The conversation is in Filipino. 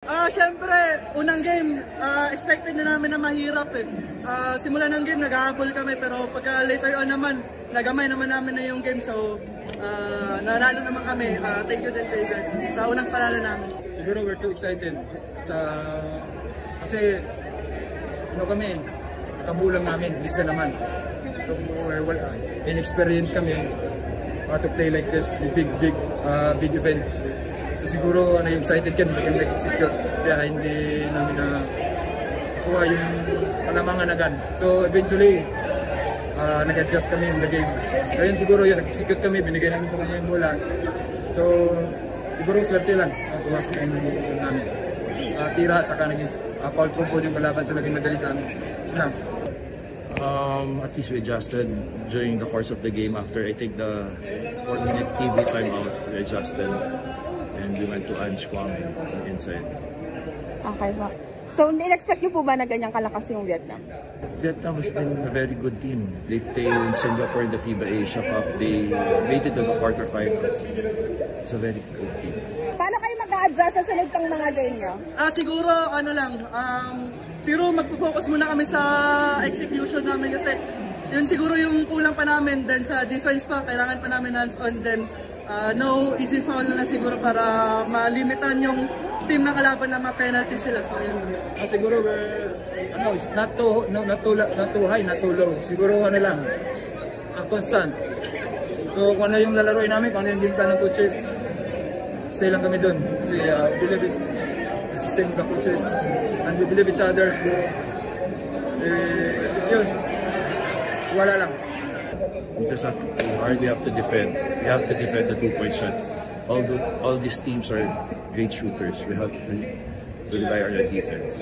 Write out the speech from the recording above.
Siyempre, unang game, expected na namin na mahirap eh. Simula ng game, nag-ahabol kami, pero pagka later on naman, nagamay naman namin na yung game. So, nanalo naman kami. Thank you din kay God sa unang panalo namin. Siguro we're too excited kasi kami, kabulang namin, lista naman. So, inexperienced kami to play like this, big event. So, siguro excited kami mag-execute kaya hindi namin kuha yung palamangan agad. So eventually nag-adjust kami in the game. Kaya siguro yun, nag-execute kami, binigay namin sa kanya yung bola. So siguro swerte lang pumasok yung namin. Tira at saka naging foul trouble yung kalaban, so naging madali sa amin. At least we adjusted during the course of the game. After I take the 4-minute TV timeout, we adjusted and we went to Ange Kwame inside. Okay po. So, in-expect niyo po ba na ganyang kalakas yung Vietnam? Vietnam has been a very good team. They played in Singapore in the FIBA Asia Cup. They made it to the quarterfinals. It's a very good team. Paano kayo mag-a-adjust sa sunod pang mga game niyo? Siguro, siguro magpo-focus muna kami sa execution namin kasi yun siguro yung kulang pa namin. Then sa defense pa, kailangan pa namin hands-on. Then no easy foul na siguro para malimitan yung team na kalaban na ma-penalty sila. So yun. Siguro not too high, not too low. Siguro lang, constant. So kung ano yung lalaroin namin, kung ano yung game plan ng coaches, stay lang kami dun. Kasi believe in the system of the coaches and we believe each other. Yun, wala lang. You just have to play hard, you have to defend. You have to defend the 2-point shot. All these teams are great shooters. We have to rely on our defense.